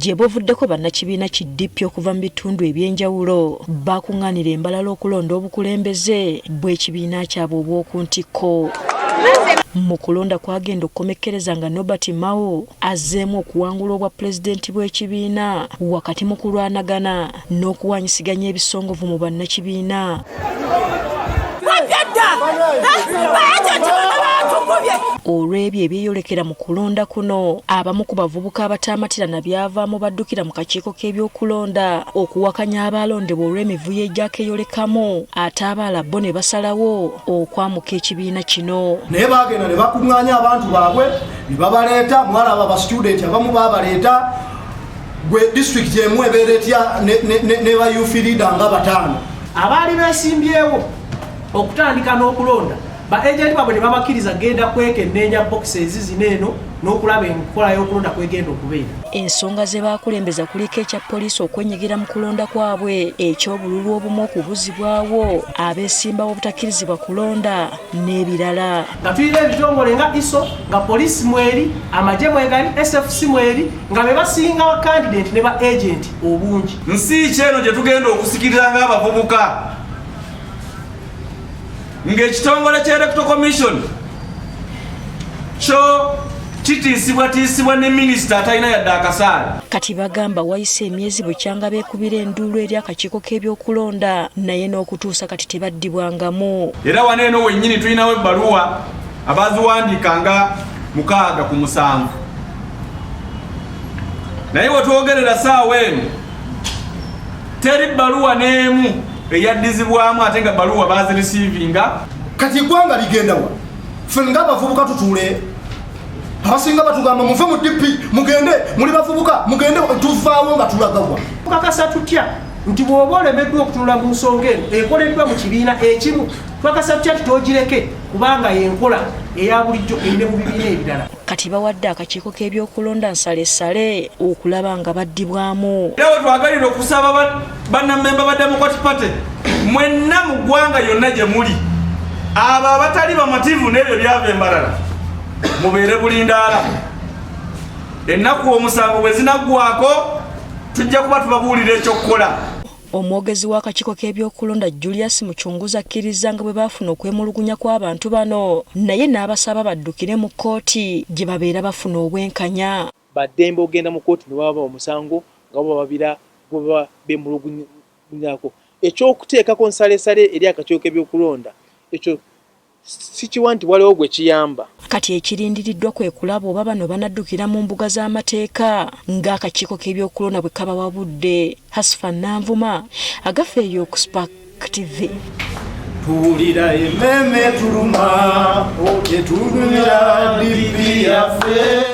gye bavuddeko bannakibiina ki DP okuva mu bitundu ebyenjawulo bakuŋŋaanira embalala okulonda obukulembeze bw'ekibiina kyabwe obw'oku ntikko. Mu kulonda kwagenda okukomekkereza nga Nobert Mao azzeemu okuwangula obwa pulezidenti bw'ekibiina wakati mu kulwanagana n'okuwanyisiganya ebisongovu mu bannakibiina. Olw'ebyo ebyeyolekera mu kulonda kuno, abamu ku bavubuka abataamatira na byavaamu baddukira mu kakiiko k'ebyokulonda okuwakanya abalondebwa olw'emivuyo egyako eyolekamu, ate abaala bo ne basalawo okwamuka ekibiina kino. Naye baagenda ne bakuŋŋaanya abantu baabwe ne babaleeta, mwalaba ba student abamu baabaleeta, gwe district emu ebeera etya ne ba youth leader nga 5 abaali beesimbyewo okutandika n'okulonda ba agent babwe ne babakkiriza genda kwekenneenya boxes zino eno n'okulaba enkola y'okulonda kwegenda okubeera. Ensonga ze baakulembeza kuliko ekya poliisi okwenyigira mu kulonda kwabwe, eky'obululu obumu okubuzibwawo, abeesimbawo obutakkirizibwa kulonda n'ebirala. Nga tulina ebitongole nga ISO, nga poliisi mweri, amagye mwegali, SFC mweri, nga be basinga ba candidate ne ba agent obungi. Nsi ki eno gye tugenda okusikirira ng'abavubuka ng'ekitongole ky'Electoral Commission kyo kitiisibwa ne minisita atalina yadde akasaale. Kati bagamba wayise emyezi bukyanga beekubira enduulu eri akakiiko k'ebyokulonda naye n'okutuusa kati tebaddibwangamu. Era wano eno wennyini tulinawo ebbaluwa abaziwandiikanga 6 ku 7. Naye wetwogerera saawa eno teri bbaluwa n'emu eyaddizibwamu ate nga bbaluwa baazirisiivinga. Kati eggwanga ligenda wa? Ffe ng'abavubuka tutuule abasinga batugamba muve mu DP mugende muli bavubuka mugende tuvaawo nga tulagawa. Tukakasa tutya nti bw'oba olemeddwa okutunula mu nsonga eno ekoleddwa mu kibiina ekimu, tukakasa tutya tutogireke kubanga yenkola eya bulijjo erine mu bibiina ebirala. Kati bawadde akakiiko k'ebyokulonda nsalessale okulaba nga baddibwamu. Era we twagalira okusaba bannamemba ba Democratic Party mwenna mu ggwanga yonna gye muli, abo abatali bamativu n'ebyo byava embalala mubeere bulindaala. Ennaku omusango bwe zinaggwako tujja kuba tubabuulira ekyokukola. Omwogezi w'akakiiko k'ebyokulonda Julius Muchunguza akkiriza nga bwe baafuna okwemulugunya kw'abantu bano, naye n'abasaba baddukire mu kkooti gye babeera bafuna obwenkanya. Baddembe ogenda mu kkooti ne baba omusango nga bababira bwe bemulugunyako. Ekyokuteekako nsalesale eri akakiiko k'ebyokulonda ekyo sikiwa nti waliwo gwe kiyamba. Kati ekirindiriddwa kwe kulaba oba bano banaddukira mu mbuga z'amateeka ng'akakiiko k'ebyokulonda bwe kabawabudde. Hasifa Nanvuma, agafeeyo ku Spark TV. Tuwulira emmeme tuluma, gye tulumira DP yaffe.